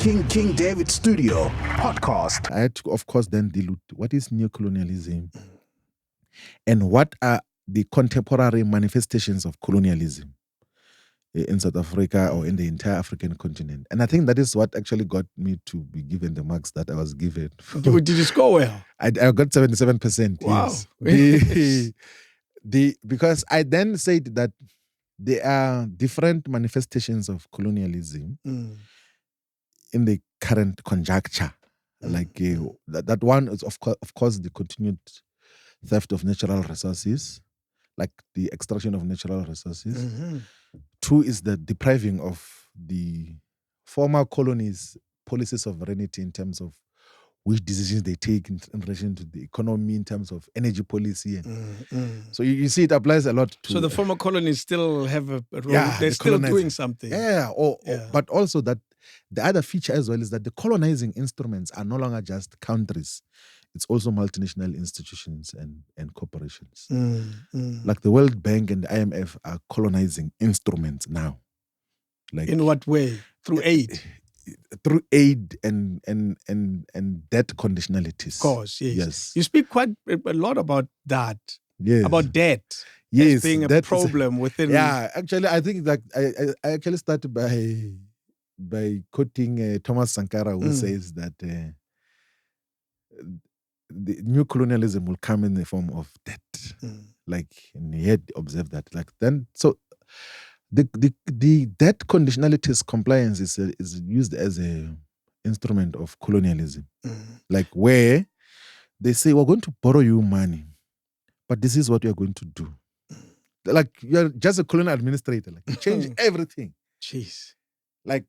King David Studio podcast. I had to, of course, then deal with what is neocolonialism and what are the contemporary manifestations of colonialism in South Africa or in the entire African continent. And I think that is what actually got me to be given the marks that I was given. Did you score well? I got 77%. Wow. Yes. Because I then said that there are different manifestations of colonialism in the current conjuncture. Like that one is, of course, the continued theft of natural resources, like the extraction of natural resources. Two is the depriving of the former colonies' policy sovereignty in terms of which decisions they take in relation to the economy, in terms of energy policy. So you see it applies a lot to... So the former colonies still have a role. Yeah, they're still doing something. Yeah, but also that the other feature as well is that the colonizing instruments are no longer just countries. It's also multinational institutions and corporations. Like the World Bank and the IMF are colonizing instruments now. Like in what way? Through aid? Through aid and debt conditionalities. Of course, yes. You speak quite a lot about that. Yes. About debt. Yes. As being a problem within... Yeah, actually, I think that I actually started by quoting Thomas Sankara, who says that the new colonialism will come in the form of debt. Like, and he had observed that. Like then, so the debt conditionalities compliance is used as a instrument of colonialism. Like where they say, we're going to borrow you money, but this is what you're going to do. Like you're just a colonial administrator. Like you change everything. Jeez. Like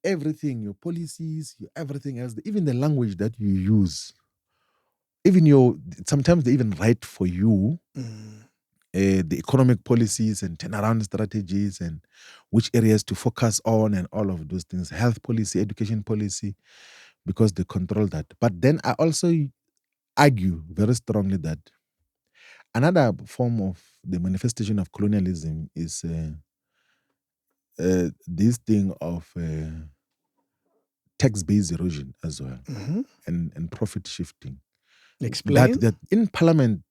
everything, your policies, your everything else, even the language that you use. Even sometimes they even write for you the economic policies and turnaround strategies and which areas to focus on and all of those things, health policy, education policy, because they control that. But then I also argue very strongly that another form of the manifestation of colonialism is this thing of tax-based erosion as well and profit shifting. Explain. That in Parliament,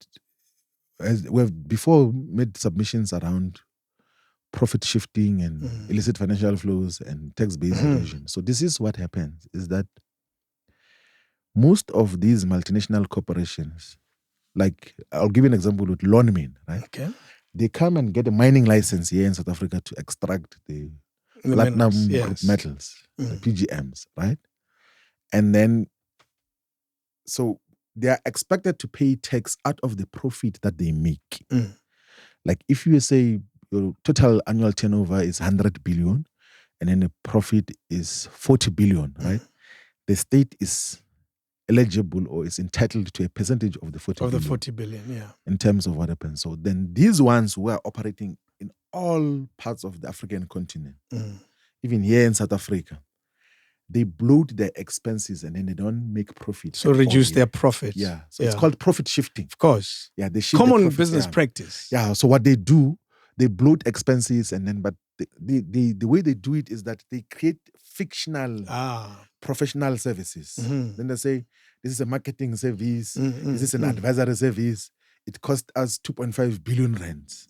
we have before made submissions around profit shifting and illicit financial flows and tax-based erosion. So this is what happens, is that most of these multinational corporations, like I'll give you an example with Lonmin, right? Okay. They come and get a mining license here in South Africa to extract the platinum group metals, the PGMs, right? And then, so they are expected to pay tax out of the profit that they make. Like if you say your total annual turnover is 100 billion and then the profit is 40 billion, right? The state is eligible or is entitled to a percentage of the 40 billion. Of the 40 billion, yeah. In terms of what happens. So then these ones who are operating in all parts of the African continent, even here in South Africa, they bloat their expenses and then they don't make profit. So reduce their profit. Yeah. So it's called profit shifting. Of course. Yeah. They shift common business practice. Yeah. So what they do, they bloat expenses and then, but the way they do it is that they create fictional professional services. Then they say, this is a marketing service. This is an advisory service. It cost us 2.5 billion rands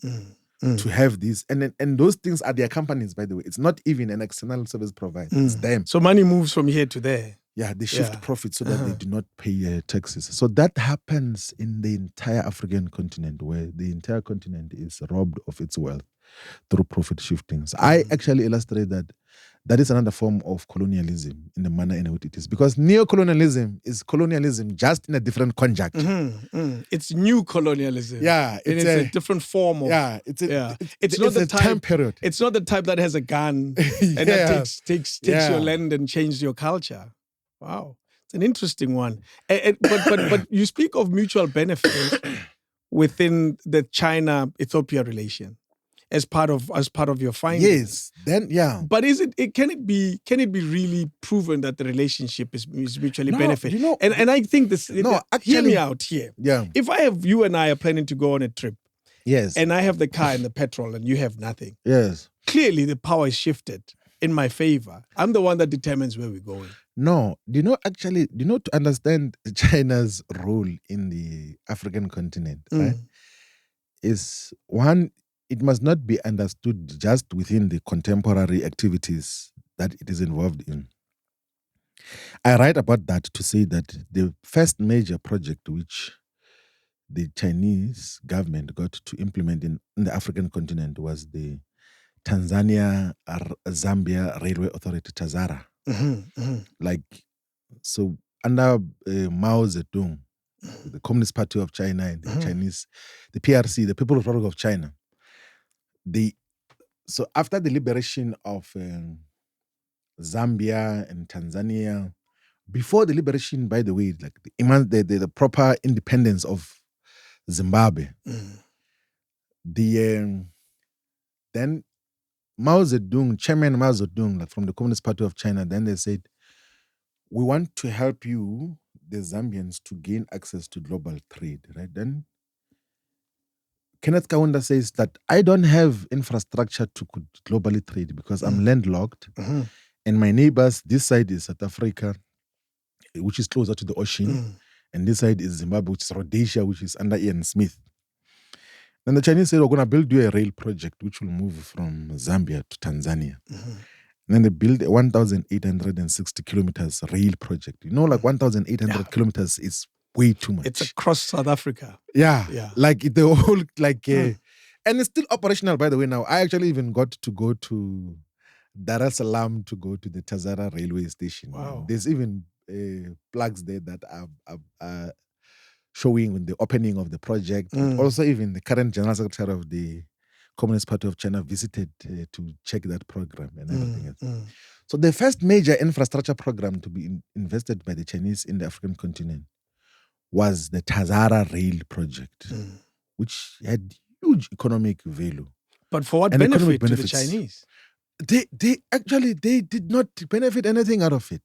to have this. And those things are their companies, by the way. It's not even an external service provider. It's them. So money moves from here to there. Yeah, they shift profit so that they do not pay taxes. So that happens in the entire African continent, where the entire continent is robbed of its wealth through profit shifting. So I actually illustrate that is another form of colonialism in the manner in which it is. Because neocolonialism is colonialism just in a different conjuncture. It's new colonialism. Yeah. It's a different form of... Yeah. It's not the type, time period. It's not the type that has a gun and that takes your land and changes your culture. Wow. It's an interesting one. But you speak of mutual benefits within the China-Ethiopia relation. As part of your findings. Yes. But can it be really proven that the relationship is mutually beneficial? And I think this. Hear me out here. Yeah. If you and I are planning to go on a trip. Yes. And I have the car and the petrol and you have nothing. Yes. Clearly the power is shifted. in my favor. I'm the one that determines where we're going. No, to understand China's role in the African continent, right? Is one, it must not be understood just within the contemporary activities that it is involved in. I write about that to say that the first major project which the Chinese government got to implement in the African continent was the Tanzania-Zambia Railway Authority, TAZARA. Like, so under Mao Zedong, the Communist Party of China and the Chinese, the PRC, the People's Republic of China, so after the liberation of Zambia and Tanzania, before the liberation, by the way, like the proper independence of Zimbabwe, then Mao Zedong, Chairman Mao Zedong, like from the Communist Party of China, then they said, we want to help you, the Zambians, to gain access to global trade, right? Then Kenneth Kaunda says that I don't have infrastructure to globally trade because I'm landlocked. And my neighbors, this side is South Africa, which is closer to the ocean. And this side is Zimbabwe, which is Rhodesia, which is under Ian Smith. Then the Chinese said, we're going to build you a rail project which will move from Zambia to Tanzania. And then they built a 1,860 kilometers rail project. You know, like 1,800 kilometers is way too much. It's across South Africa. Yeah. Like the whole, like, and it's still operational, by the way, now. I actually even got to go to Dar es Salaam to go to the Tazara railway station. Wow. There's even plugs there that are showing the opening of the project. Also, even the current General Secretary of the Communist Party of China visited to check that program and everything else. So the first major infrastructure program to be invested by the Chinese in the African continent was the Tazara Rail project, which had huge economic value. But for what benefit to the Chinese? They did not benefit anything out of it.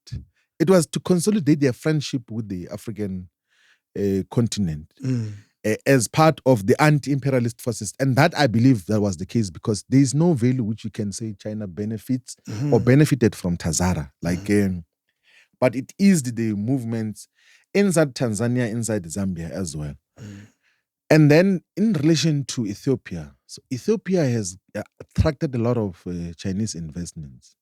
It was to consolidate their friendship with the African continent as part of the anti-imperialist forces. And that, I believe, that was the case because there is no value which you can say China benefits or benefited from Tazara. But it eased the movements inside Tanzania, inside Zambia as well. And then in relation to Ethiopia, so Ethiopia has attracted a lot of Chinese investments.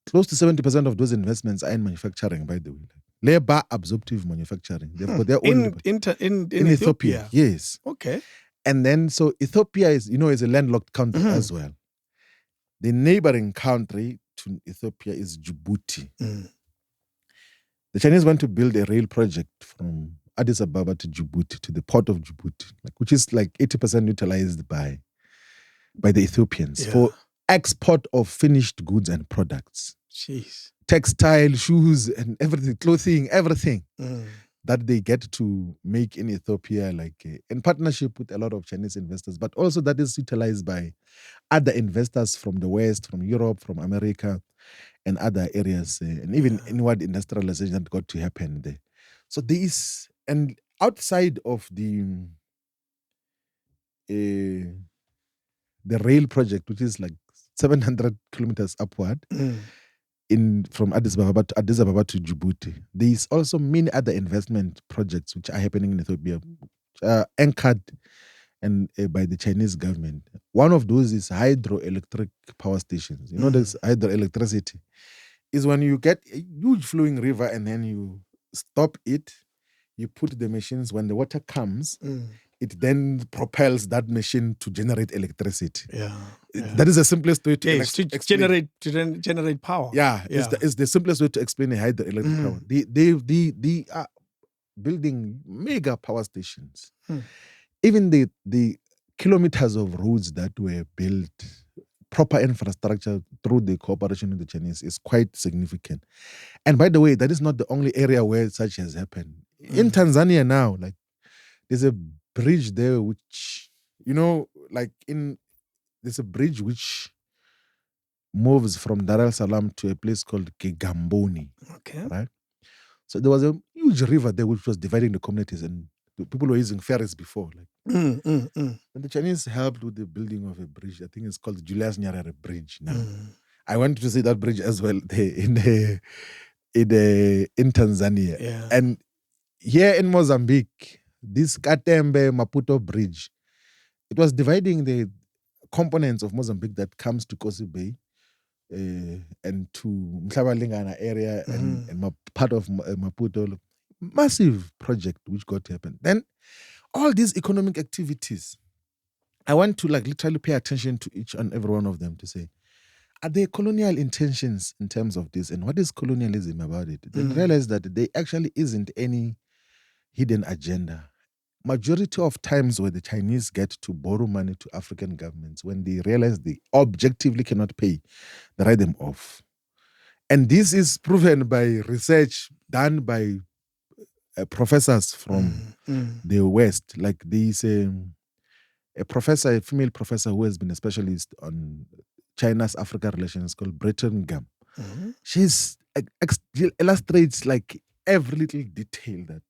Close to 70% of those investments are in manufacturing, by the way. Labor absorptive manufacturing. They've got their own in Ethiopia. Yes. Okay. And then so Ethiopia is a landlocked country as well. The neighboring country to Ethiopia is Djibouti. The Chinese want to build a rail project from Addis Ababa to Djibouti, to the port of Djibouti, which is like 80% utilized by the Ethiopians for export of finished goods and products. Jeez. Textile, shoes, and everything, clothing, everything that they get to make in Ethiopia, in partnership with a lot of Chinese investors, but also that is utilized by other investors from the West, from Europe, from America, and other areas, and even inward industrialization that got to happen there. So this, and outside of the rail project, which is like 700 kilometers upward, from Addis Ababa to Djibouti, there is also many other investment projects which are happening in Ethiopia, anchored and by the Chinese government. One of those is hydroelectric power stations. You know, there's hydroelectricity is when you get a huge flowing river and then you stop it, you put the machines, when the water comes, it then propels that machine to generate electricity. That is the simplest way to explain. generate power. It's the simplest way to explain a hydroelectric power. They are building mega power stations. Even the kilometers of roads that were built, proper infrastructure through the cooperation with the Chinese is quite significant. And by the way, that is not the only area where such has happened. In Tanzania now, there's a bridge there which, there's a bridge which moves from Dar es Salaam to a place called Kigamboni. Okay. Right? So there was a huge river there which was dividing the communities, and the people were using ferries before. And the Chinese helped with the building of a bridge. I think it's called Julius Nyerere Bridge now. I went to see that bridge as well in Tanzania. Yeah. And here in Mozambique, this Katembe Maputo bridge, it was dividing the components of Mozambique that comes to Kosi Bay and to Mhlabalingana area and part of Maputo. Massive project which got to happen. Then all these economic activities, I want to like literally pay attention to each and every one of them to say, are there colonial intentions in terms of this? And what is colonialism about it? Then realize that there actually isn't any hidden agenda. Majority of times where the Chinese get to borrow money to African governments, when they realize they objectively cannot pay, they write them off. And this is proven by research done by professors from the West. Like this, a professor, a female professor who has been a specialist on China's Africa relations called Breton Gam. She illustrates like every little detail that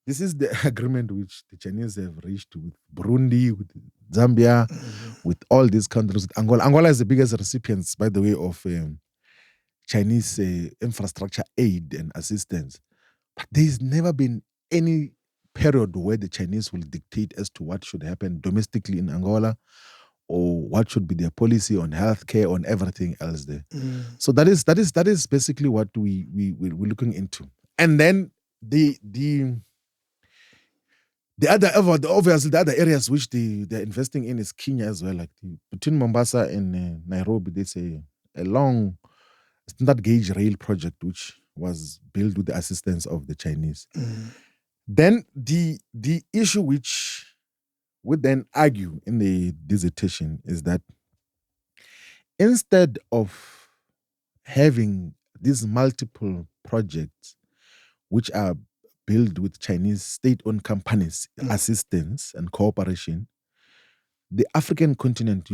this is the agreement which the Chinese have reached with Burundi, with Zambia, with all these countries. With Angola. Angola is the biggest recipients, by the way, of Chinese infrastructure aid and assistance. But there's never been any period where the Chinese will dictate as to what should happen domestically in Angola or what should be their policy on healthcare, on everything else there. So that is basically what we're looking into. And then the other areas which they're investing in is Kenya as well. Like between Mombasa and Nairobi, there's a long standard gauge rail project which was built with the assistance of the Chinese. Then the issue which would then argue in the dissertation is that instead of having these multiple projects which are built with Chinese state-owned companies, assistance and cooperation, the African continent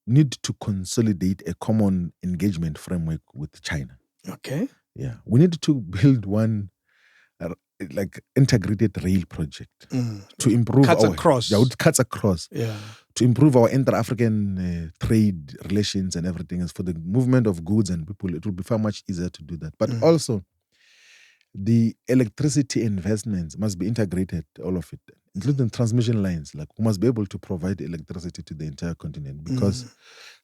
need to consolidate a common engagement framework with China. Okay. Yeah. We need to build one like integrated rail project to improve cuts our across. Yeah, it cuts across. Yeah. To improve our inter-African trade relations and everything. As for the movement of goods and people, it will be far much easier to do that. But also, the electricity investments must be integrated, all of it, including transmission lines. Like we must be able to provide electricity to the entire continent because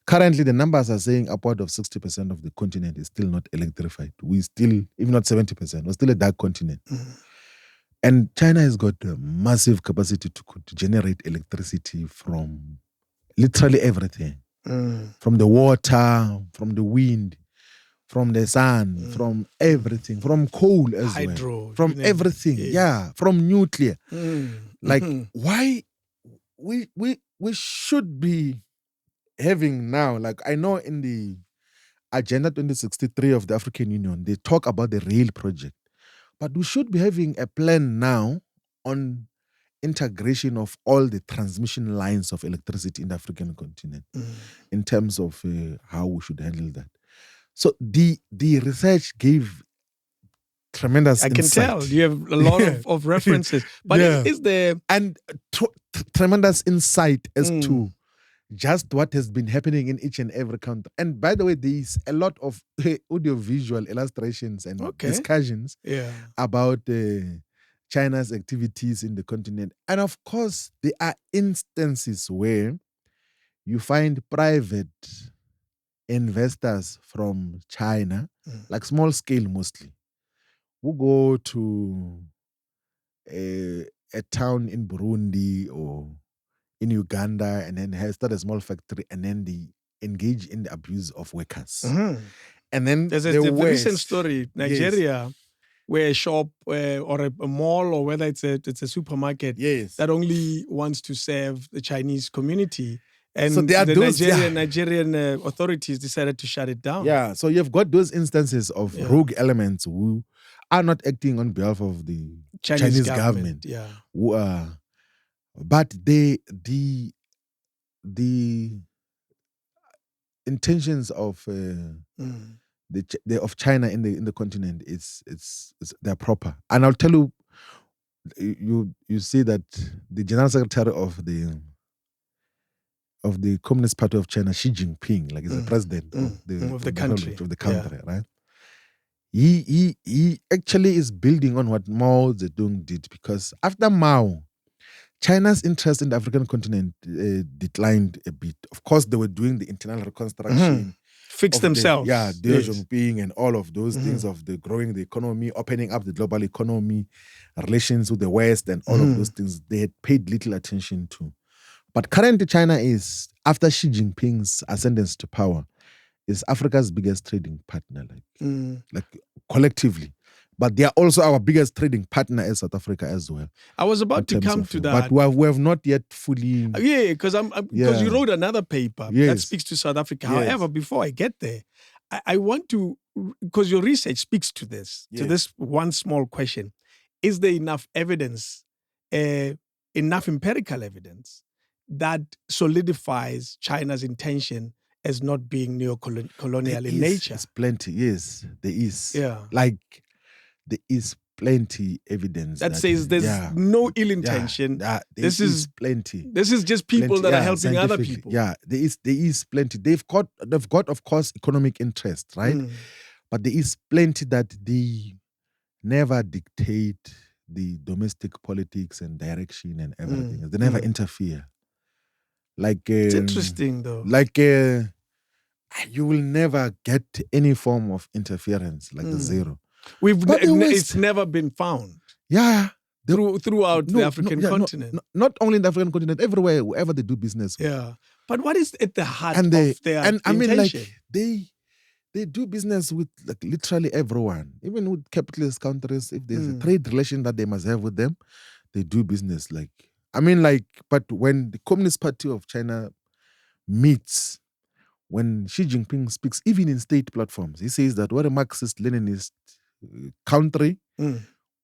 currently the numbers are saying upward of 60% of the continent is still not electrified. We still, if not 70%, we're still a dark continent. And China has got a massive capacity to generate electricity from literally everything. From the water, from the wind, from the sun, from everything, from coal as Hydro, well, from everything, from nuclear. Like why we should be having now, like I know in the Agenda 2063 of the African Union, they talk about the rail project, but we should be having a plan now on integration of all the transmission lines of electricity in the African continent in terms of how we should handle that. So the research gave tremendous I can insight. tell you have a lot of references. But is there... And tremendous insight as to just what has been happening in each and every country. And by the way, there's a lot of audiovisual illustrations and discussions about China's activities in the continent. And of course, there are instances where you find private investors from China, like small scale mostly, who go to a town in Burundi or in Uganda and then start a small factory and then they engage in the abuse of workers. And then there's a recent story, Nigeria, where a shop or a mall or whether it's a supermarket that only wants to serve the Chinese community. And so the Nigerian authorities decided to shut it down. Yeah, so you've got those instances of rogue elements who are not acting on behalf of the Chinese government. Yeah. Who are, but the intentions of of China in the continent they're proper. And I'll tell you, you see that the General Secretary of the Communist Party of China, Xi Jinping, like he's the president of the country. Of the country, right? He actually is building on what Mao Zedong did, because after Mao, China's interest in the African continent declined a bit. Of course, they were doing the internal reconstruction. Fix themselves. Deng Xiaoping and all of those things of the growing the economy, opening up the global economy, relations with the West, and all of those things they had paid little attention to. But currently, China is, after Xi Jinping's ascendance to power, is Africa's biggest trading partner, like collectively. But they are also our biggest trading partner as South Africa as well. I was about to come to that. But we have not yet fully... because you wrote another paper that speaks to South Africa. Yes. However, before I get there, I want to, because your research speaks to this, to this one small question. Is there enough evidence, enough empirical evidence that solidifies China's intention as not being neo-colonial in nature? There's plenty, yes, there is. Yeah. Like, there is plenty evidence that says there's no ill intention. This is plenty. This is just people that are helping other people. Yeah, there is plenty. They've got, of course, economic interest, right? But there is plenty that they never dictate the domestic politics and direction and everything. They never interfere. Like it's interesting though. Like you will never get any form of interference, like the zero. It's never been found. Yeah. Throughout the African continent. Not only in the African continent, everywhere, wherever they do business. Yeah. But what is at the heart of their intention? I mean, like, they do business with like literally everyone. Even with capitalist countries, if there's a trade relation that they must have with them, they do business. Like, I mean, like, but when the Communist Party of China meets, when Xi Jinping speaks, even in state platforms, he says that we're a Marxist-Leninist country.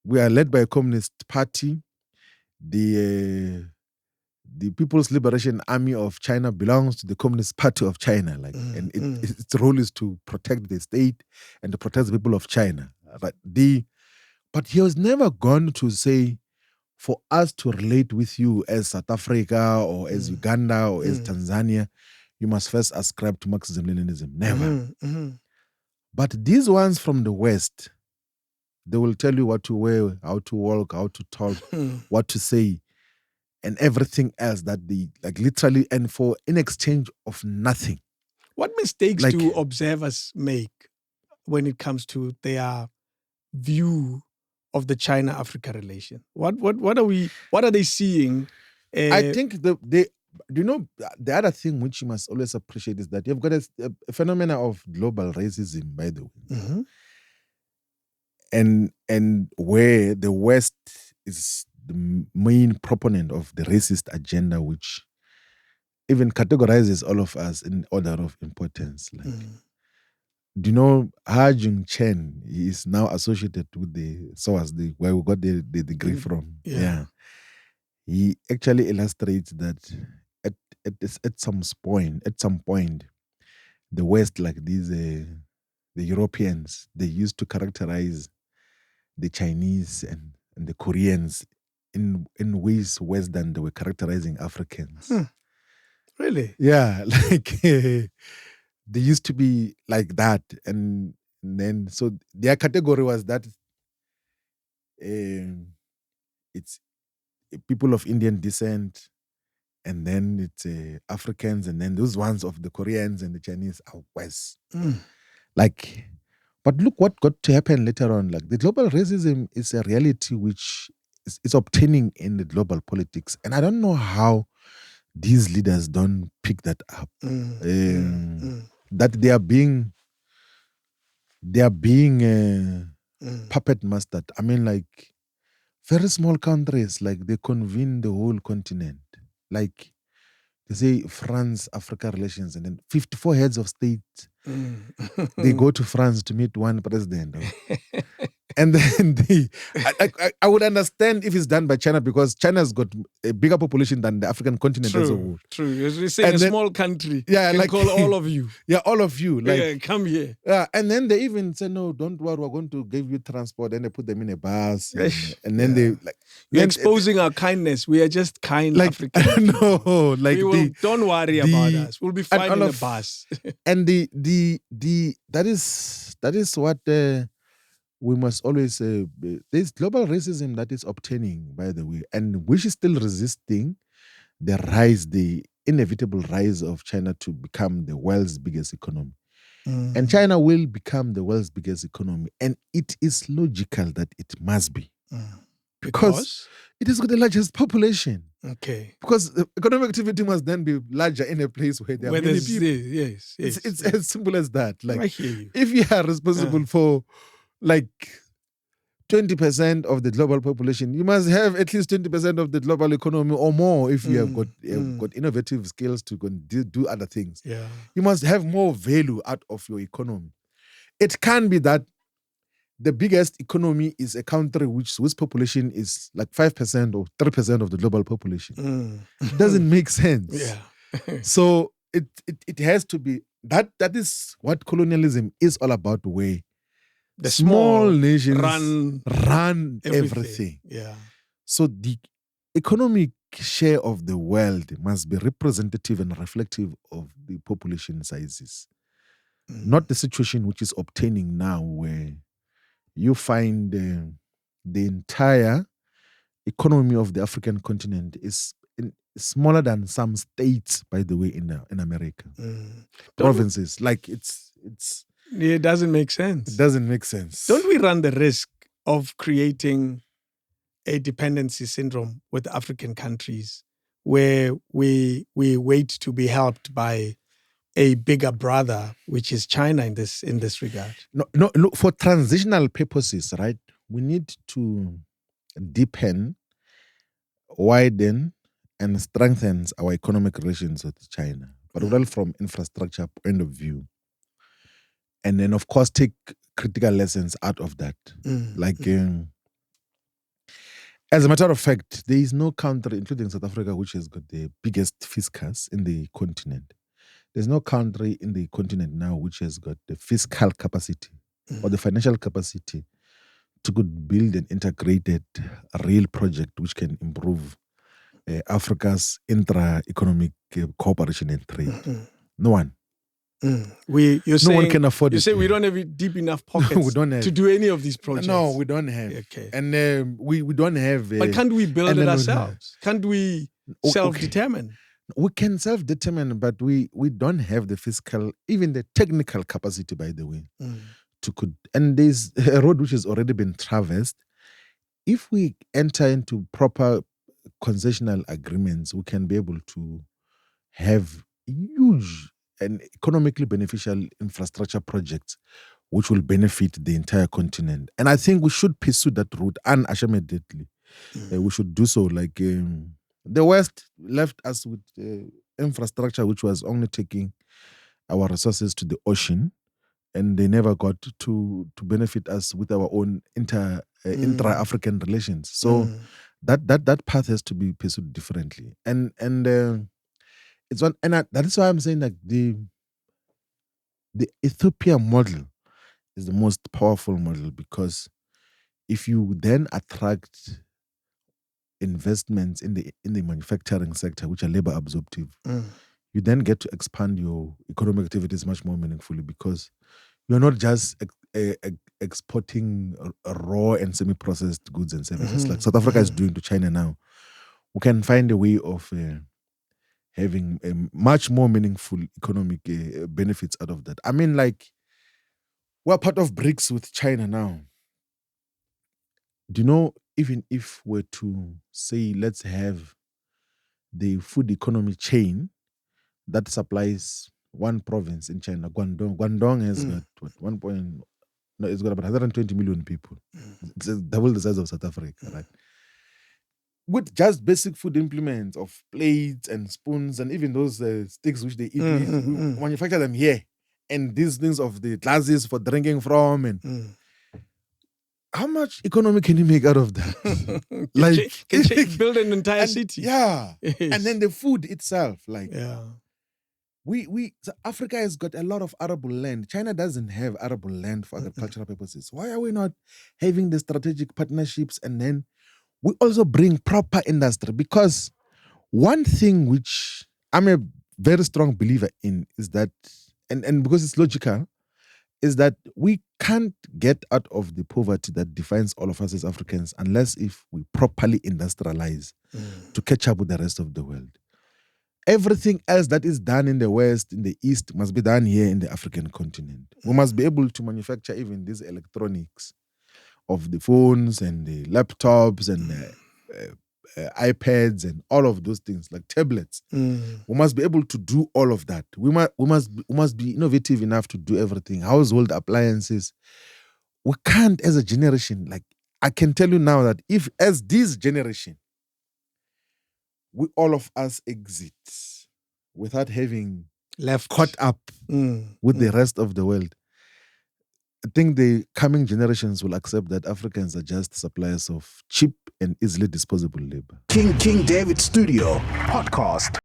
We are led by a communist party. The People's Liberation Army of China belongs to the Communist Party of China. Like, and its role is to protect the state and to protect the people of China. But he was never gone to say, for us to relate with you as South Africa or as Uganda or as Tanzania, you must first ascribe to Marxism-Leninism. Never. But these ones from the West, they will tell you what to wear, how to walk, how to talk, what to say, and everything else that they, like, literally, and in exchange of nothing. What mistakes do observers make when it comes to their view of the China-Africa relation? What are they seeing? I think the other thing which you must always appreciate is that you've got a phenomena of global racism, by the way. And where the West is the main proponent of the racist agenda, which even categorizes all of us in order of importance. Like, do you know Ha Jung Chen? He is now associated with the SOAS, where we got the degree from. Yeah. He actually illustrates that at some point, the West, like these the Europeans, they used to characterize the Chinese and the Koreans in ways worse than they were characterizing Africans. Really? Yeah, like they used to be like that, and then so their category was that it's people of Indian descent, and then it's Africans, and then those ones of the Koreans and the Chinese are worse. Like, but look what got to happen later on. Like, the global racism is a reality which is obtaining in the global politics, and I don't know how these leaders don't pick that up. That they are being puppet mastered. I mean, like, very small countries, like, they convene the whole continent. Like, they say France-Africa relations, and then 54 heads of state, they go to France to meet one president. And then I would understand if it's done by China because China's got a bigger population than the African continent as a whole. True. You're saying a small country can call all of you. Yeah, all of you. Come here. Yeah, and then they even say, no, don't worry, we're going to give you transport. And they put them in a bus. And then they You're exposing our kindness. We are just kind Africans. No, don't worry about us. We'll be fine in the bus. And that is what we must always say. There's global racism that is obtaining, by the way, and which is still resisting the inevitable rise of China to become the world's biggest economy. And China will become the world's biggest economy. And it is logical that it must be. Because it has got the largest population. Okay. Because economic activity must then be larger in a place where there are many people. Yes. It's as simple as that. I hear you. If you are responsible for 20% of the global population, you must have at least 20% of the global economy or more if you have got innovative skills to do other things. Yeah. You must have more value out of your economy. It can be that the biggest economy is a country whose population is 5% or 3% of the global population. It doesn't make sense. Yeah. So it has to be that is what colonialism is all about, where the small nations run everything. Yeah. So the economic share of the world must be representative and reflective of the population sizes. Not the situation which is obtaining now, where you find the entire economy of the African continent is smaller than some states, by the way, in America. Provinces. It doesn't make sense. It doesn't make sense. Don't we run the risk of creating a dependency syndrome with African countries where we wait to be helped by a bigger brother, which is China in this regard? No, for transitional purposes, right? We need to deepen, widen, and strengthen our economic relations with China, but well from infrastructure point of view. And then, of course, take critical lessons out of that. As a matter of fact, there is no country, including South Africa, which has got the biggest fiscus in the continent. There's no country in the continent now which has got the fiscal capacity or the financial capacity to build an integrated, real project which can improve Africa's intra-economic cooperation and trade. No one. No one can afford it. You say we don't have deep enough pockets to do any of these projects. No, we don't have. Okay. And we don't have. But can't we build it ourselves? Can't we self-determine? We can self-determine, but we don't have the fiscal, even the technical capacity, by the way, and there's a road which has already been traversed. If we enter into proper concessional agreements, we can be able to have huge and economically beneficial infrastructure projects which will benefit the entire continent. And I think we should pursue that route unashamedly. We should do so. The West left us with infrastructure which was only taking our resources to the ocean, and they never got to benefit us with our own intra-African relations. So that path has to be pursued differently. And it's one, and that is why I'm saying the Ethiopia model is the most powerful model, because if you then attract investments in the manufacturing sector, which are labor absorptive, you then get to expand your economic activities much more meaningfully, because you're not just exporting raw and semi-processed goods and services like South Africa is doing to China now. We can find a way of having a much more meaningful economic benefits out of that. I mean, we're part of BRICS with China now. Do you know, even if we're to say, let's have the food economy chain that supplies one province in China, Guangdong. Guangdong has got it's got about 120 million people. It's double the size of South Africa, right? With just basic food implements of plates and spoons and even those sticks which they eat with, we manufacture them here. And these things of the glasses for drinking from, and how much economy can you make out of that? Build an entire city. Yeah. Yes. And then the food itself, Yeah. So Africa has got a lot of arable land. China doesn't have arable land for agricultural purposes. Why are we not having the strategic partnerships, and then we also bring proper industry? Because one thing which I'm a very strong believer in is that, and because it's logical, is that we can't get out of the poverty that defines all of us as Africans unless if we properly industrialize to catch up with the rest of the world. Everything else that is done in the West, in the East, must be done here in the African continent. We must be able to manufacture even these electronics of the phones and the laptops and the iPads and all of those things, like tablets. We must be able to do all of that. We must be innovative enough to do everything. Household appliances. We can't, as a generation, I can tell you now that if, as this generation, all of us exit without having caught up with the rest of the world, I think the coming generations will accept that Africans are just suppliers of cheap and easily disposable labor. King David Studio Podcast.